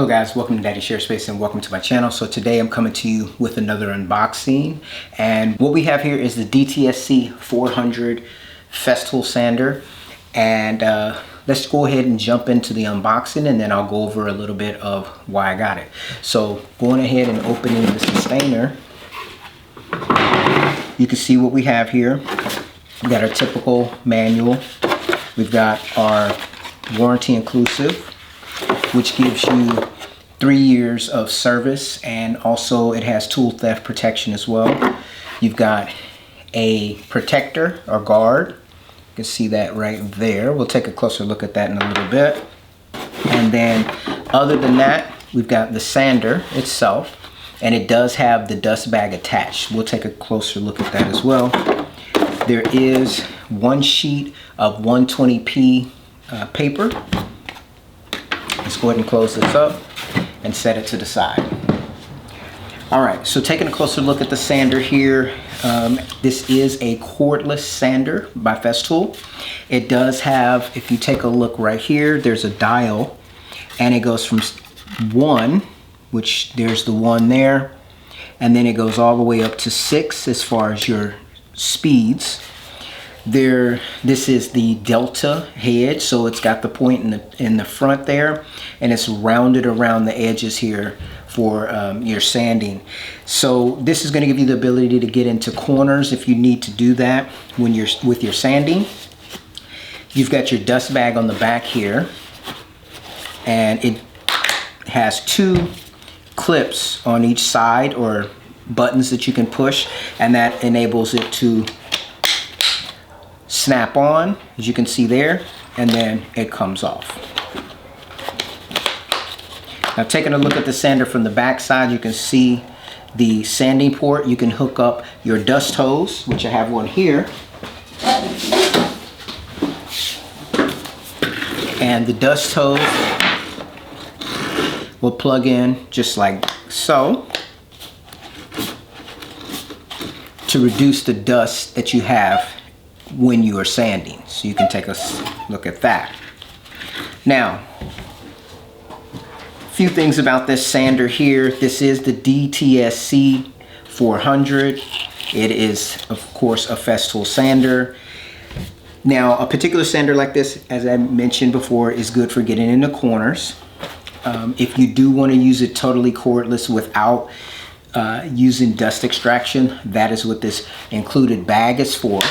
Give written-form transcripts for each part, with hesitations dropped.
Hello guys, welcome to Daddy Share Space and welcome to my channel. So today I'm coming to you with another unboxing, and what we have here is the DTSC 400 Festool sander, and let's go ahead and jump into the unboxing, and then I'll go over a little bit of why I got it. So going ahead and opening the sustainer, you can see what we have here. We got our typical manual. We've got our warranty inclusive, which gives you 3 years of service, and also it has tool theft protection as well. You've got a protector or guard. You can see that right there. We'll take a closer look at that in a little bit. And then other than that, we've got the sander itself, and it does have the dust bag attached. We'll take a closer look at that as well. There is one sheet of 120p paper. Let's go ahead and close this up and set it to the side. All right, so taking a closer look at the sander here, this is a cordless sander by Festool. It does have, if you take a look right here, there's a dial, and it goes from 1, which there's the 1 there, and then it goes all the way up to 6 as far as your speeds. This is the delta head, so it's got the point in the front there, and it's rounded around the edges here for your sanding. So this is going to give you the ability to get into corners if you need to do that when you're with your sanding. You've got your dust bag on the back here, and it has 2 clips on each side, or buttons that you can push, and that enables it to snap on, as you can see there, and then it comes off. Now taking a look at the sander from the back side, you can see the sanding port. You can hook up your dust hose, which I have one here, and the dust hose will plug in just like so to reduce the dust that you have when you are sanding. So you can take a look at that. Now, a few things about this sander here. This is the DTSC 400. It is, of course, a Festool sander. Now, a particular sander like this, as I mentioned before, is good for getting into corners. If you do want to use it totally cordless without using dust extraction, that is what this included bag is for.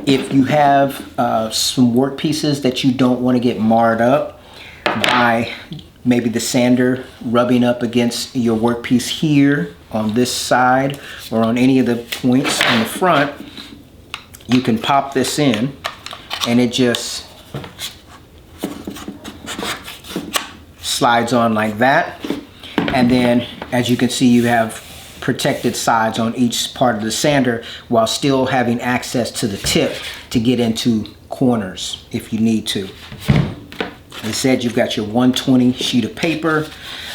If you have some work pieces that you don't want to get marred up by maybe the sander rubbing up against your workpiece here on this side or on any of the points on the front, you can pop this in, and it just slides on like that. And then, as you can see, you have protected sides on each part of the sander while still having access to the tip to get into corners if you need to. As I said, you've got your 120 sheet of paper.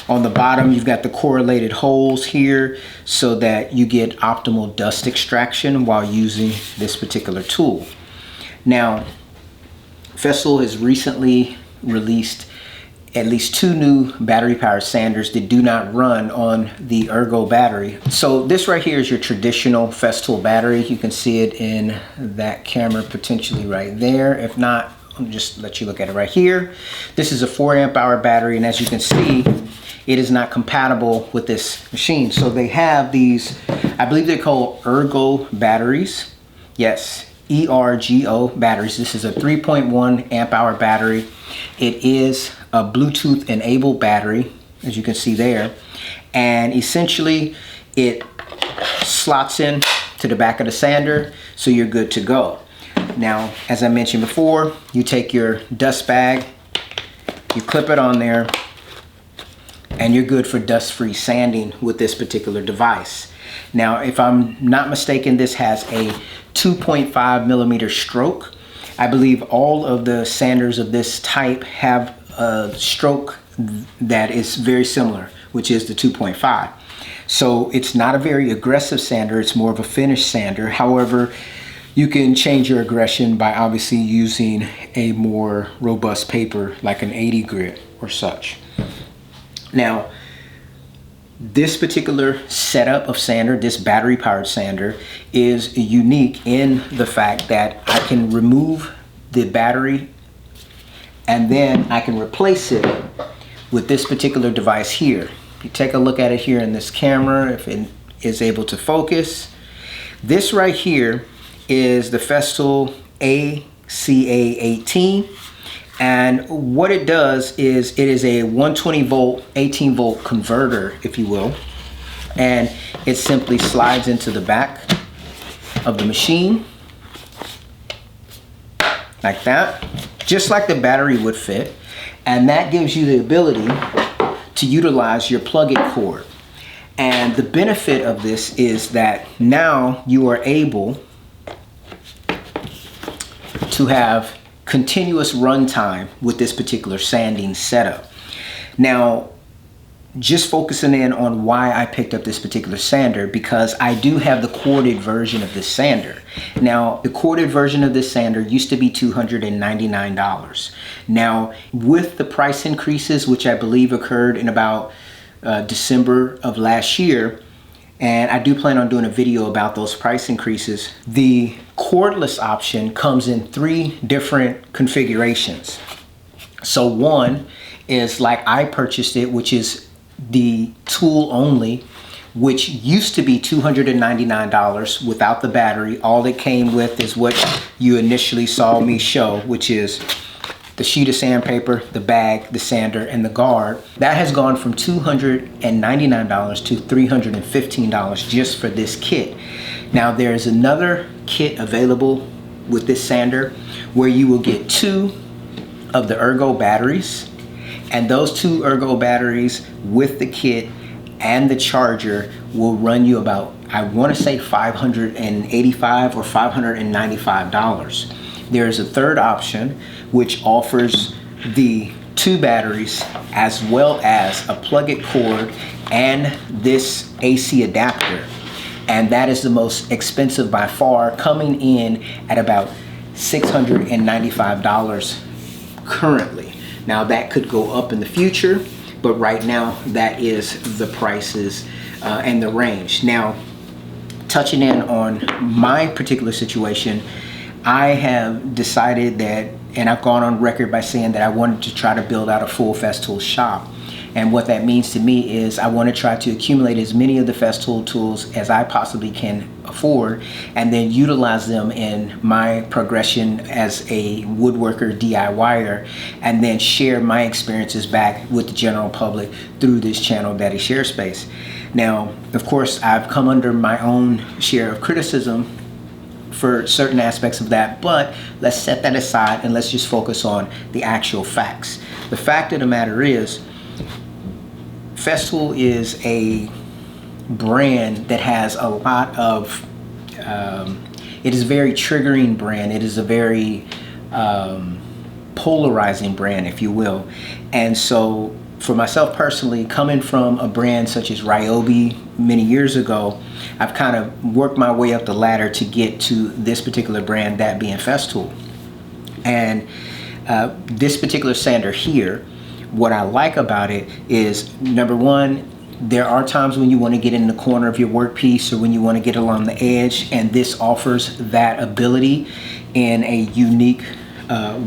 On the bottom, you've got the correlated holes here so that you get optimal dust extraction while using this particular tool. Now, Festool has recently released at least 2 new battery powered sanders that do not run on the Ergo battery. So this right here is your traditional Festool battery. You can see it in that camera potentially right there. If not, I'll just let you look at it right here. This is a 4 amp hour battery, and as you can see, it is not compatible with this machine. So they have these, I believe they're called Ergo batteries. Yes, ERGO batteries. This is a 3.1 amp hour battery. It is a Bluetooth enabled battery, as you can see there, and essentially it slots in to the back of the sander, so you're good to go. Now, as I mentioned before, you take your dust bag, you clip it on there, and you're good for dust-free sanding with this particular device. Now, if I'm not mistaken, this has a 2.5 millimeter stroke. I believe all of the sanders of this type have a stroke that is very similar, which is the 2.5. So it's not a very aggressive sander, it's more of a finish sander. However, you can change your aggression by obviously using a more robust paper like an 80 grit or such. Now, this particular setup of sander, this battery powered sander, is unique in the fact that I can remove the battery and then I can replace it with this particular device here. You take a look at it here in this camera, if it is able to focus. This right here is the Festool ACA18, and what it does is it is a 120 volt 18 volt converter, if you will, and it simply slides into the back of the machine like that, just like the battery would fit, and that gives you the ability to utilize your plug-in cord. And the benefit of this is that now you are able to have continuous runtime with this particular sanding setup. Now, just focusing in on why I picked up this particular sander, because I do have the corded version of this sander. Now, the corded version of this sander used to be $299. Now, with the price increases, which I believe occurred in about December of last year, and I do plan on doing a video about those price increases, the cordless option comes in 3 different configurations. So one is like I purchased it, which is the tool only, which used to be $299 without the battery. All it came with is what you initially saw me show, which is the sheet of sandpaper, the bag, the sander, and the guard. That has gone from $299 to $315 just for this kit. Now there's another kit available with this sander where you will get 2 of the ergo batteries, and those 2 ergo batteries with the kit and the charger will run you about, I want to say $585 or $595. There's a third option which offers the 2 batteries as well as a plug-in cord and this AC adapter, and that is the most expensive by far, coming in at about $695 currently. Now that could go up in the future, but right now that is the prices and the range. Now, touching in on my particular situation, I have decided that, and I've gone on record by saying that I wanted to try to build out a full Festool shop. And what that means to me is I want to try to accumulate as many of the Festool tools as I possibly can afford, and then utilize them in my progression as a woodworker DIYer, and then share my experiences back with the general public through this channel, Daddy Share Space. Now, of course, I've come under my own share of criticism for certain aspects of that, but let's set that aside and let's just focus on the actual facts. The fact of the matter is, Festool is a brand that has a lot of, it is a very triggering brand. It is a very polarizing brand, if you will. And so for myself personally, coming from a brand such as Ryobi many years ago, I've kind of worked my way up the ladder to get to this particular brand, that being Festool. And this particular sander here, what I like about it is, number one, there are times when you want to get in the corner of your workpiece or when you want to get along the edge, and this offers that ability in a unique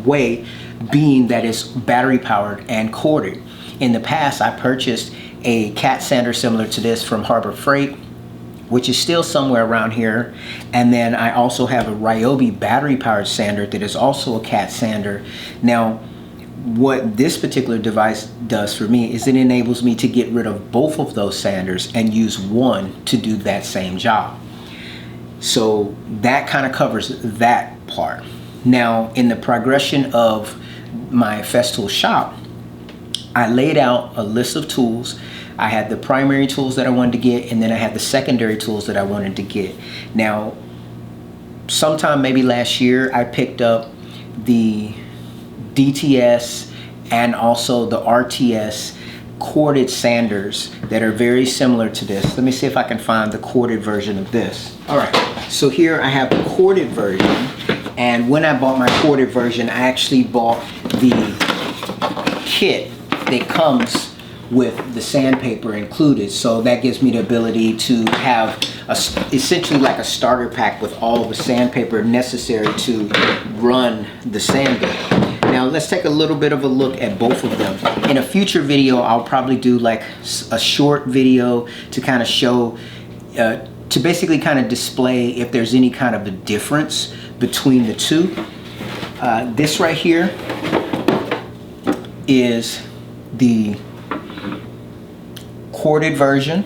way, being that it's battery powered and corded. In the past, I purchased a cat sander similar to this from Harbor Freight, which is still somewhere around here, and then I also have a Ryobi battery powered sander that is also a cat sander. Now, what this particular device does for me is it enables me to get rid of both of those sanders and use one to do that same job. So that kind of covers that part. Now, in the progression of my Festool shop, I laid out a list of tools. I had the primary tools that I wanted to get, and then I had the secondary tools that I wanted to get. Now, sometime maybe last year, I picked up the DTS and also the RTS corded sanders that are very similar to this. Let me see if I can find the corded version of this. All right, so here I have the corded version, and when I bought my corded version, I actually bought the kit that comes with the sandpaper included. So that gives me the ability to have essentially like a starter pack with all the sandpaper necessary to run the sander. Now let's take a little bit of a look at both of them. In a future video, I'll probably do like a short video to kind of show, to basically kind of display if there's any kind of a difference between the two. This right here is the corded version,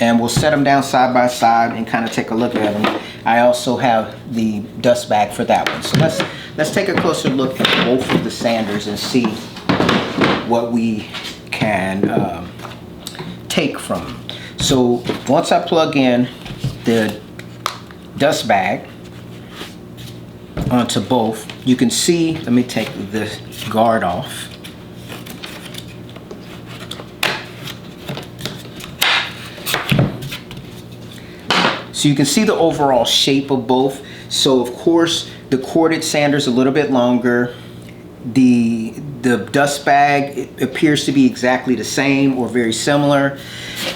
and we'll set them down side by side and kind of take a look at them. I also have the dust bag for that one. So let's take a closer look at both of the sanders and see what we can take from them. So once I plug in the dust bag onto both, you can see, let me take the guard off. So you can see the overall shape of both. So of course the corded sander is a little bit longer. The dust bag appears to be exactly the same or very similar.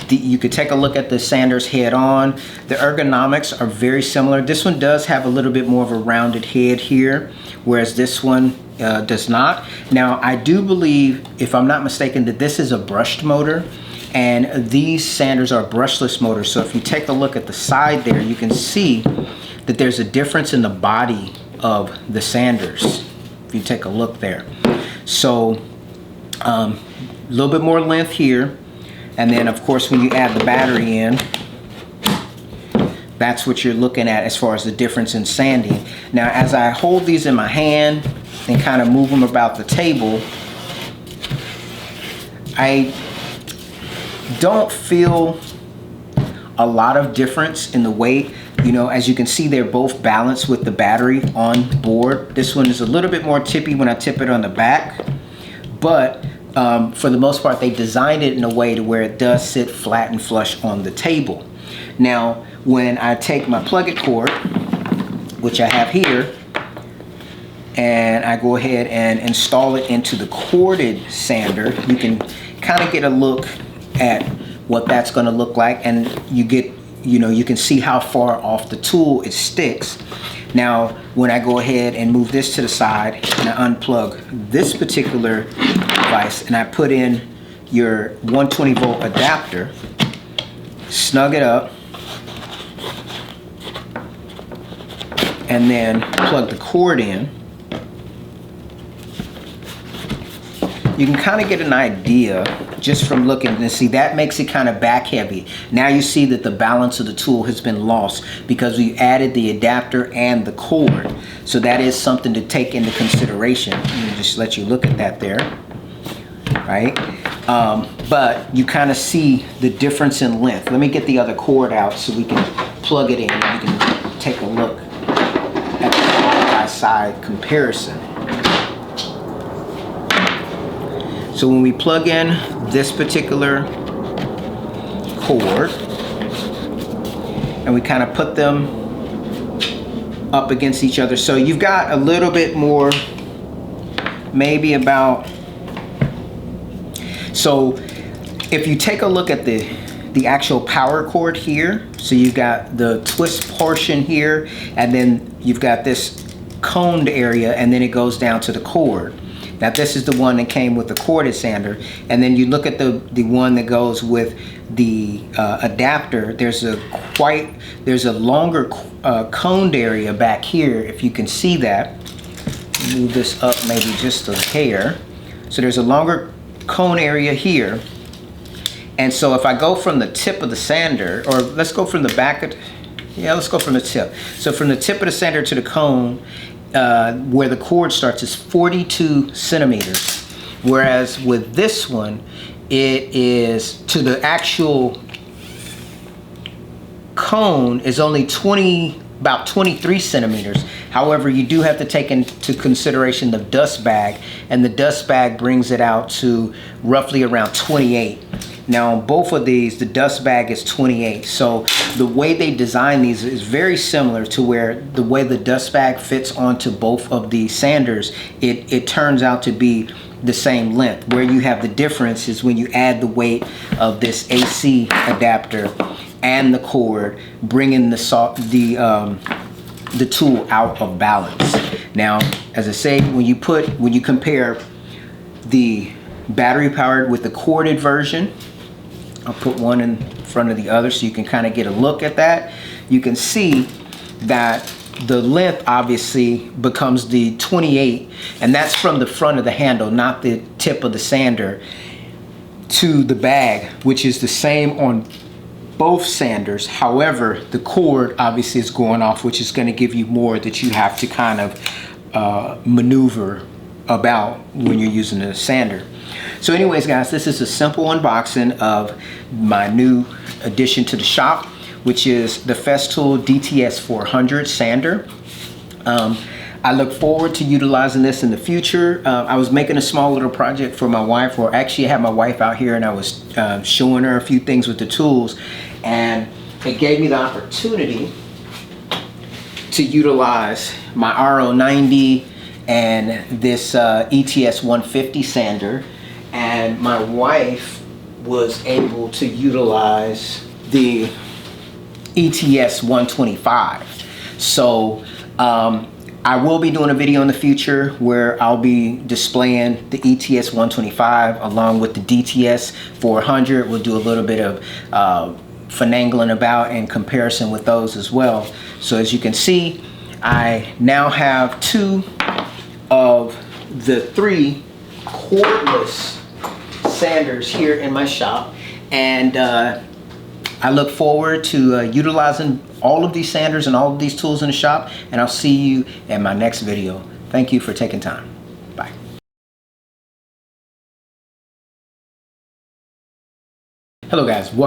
You could take a look at the sanders head on. The ergonomics are very similar. This one does have a little bit more of a rounded head here, whereas this one does not. Now I do believe, if I'm not mistaken, that this is a brushed motor, and these sanders are brushless motors. So if you take a look at the side there, you can see that there's a difference in the body of the sanders. If you take a look there. So a little bit more length here. And then of course when you add the battery in, that's what you're looking at as far as the difference in sanding. Now as I hold these in my hand and kind of move them about the table, I don't feel a lot of difference in the weight. You know, as you can see, they're both balanced with the battery on board. This one is a little bit more tippy when I tip it on the back, but for the most part, they designed it in a way to where it does sit flat and flush on the table. Now, when I take my plug-it cord, which I have here, and I go ahead and install it into the corded sander, you can kind of get a look at what that's going to look like, and you can see how far off the tool it sticks. Now when I go ahead and move this to the side and I unplug this particular device and I put in your 120 volt adapter, snug it up, and then plug the cord in, you can kind of get an idea just from looking and see that makes it kind of back heavy. Now you see that the balance of the tool has been lost because we added the adapter and the cord. So that is something to take into consideration. Let me just let you look at that there, right? But you kind of see the difference in length. Let me get the other cord out so we can plug it in and we can take a look at the side-by-side comparison. So when we plug in this particular cord and we kind of put them up against each other, so you've got a little bit more, maybe about, so if you take a look at the actual power cord here, so you've got the twist portion here, and then you've got this coned area, and then it goes down to the cord. Now this is the one that came with the corded sander, and then you look at the one that goes with the adapter. There's a longer coned area back here, if you can see that. Move this up maybe just a hair. So there's a longer cone area here, and so if I go from the tip of the sander, or let's go from the back of, let's go from the tip. So from the tip of the sander to the cone, where the cord starts is 42 centimeters, whereas with this one it is to the actual cone is only about 23 centimeters. However, you do have to take into consideration the dust bag, and the dust bag brings it out to roughly around 28. Now on both of these, the dust bag is 28. So the way they design these is very similar to where the way the dust bag fits onto both of the sanders, it turns out to be the same length. Where you have the difference is when you add the weight of this AC adapter and the cord, bringing the tool out of balance. Now, as I say, when you compare the battery powered with the corded version, I'll put one in front of the other so you can kind of get a look at that. You can see that the length obviously becomes the 28, and that's from the front of the handle, not the tip of the sander, to the bag, which is the same on both sanders. However, the cord obviously is going off, which is going to give you more that you have to kind of maneuver about when you're using a sander. So anyways, guys, this is a simple unboxing of my new addition to the shop, which is the Festool DTS 400 sander. I look forward to utilizing this in the future. I was making a small little project for my wife, or actually I had my wife out here and I was showing her a few things with the tools, and it gave me the opportunity to utilize my RO90 and this ETS 150 sander, and my wife was able to utilize the ETS 125. So I will be doing a video in the future where I'll be displaying the ETS 125 along with the DTS 400. We'll do a little bit of finagling about in comparison with those as well. So as you can see, I now have 2 of the 3 cordless sanders here in my shop, and I look forward to utilizing all of these sanders and all of these tools in the shop, and I'll see you in my next video. Thank you for taking time. Bye. Hello guys.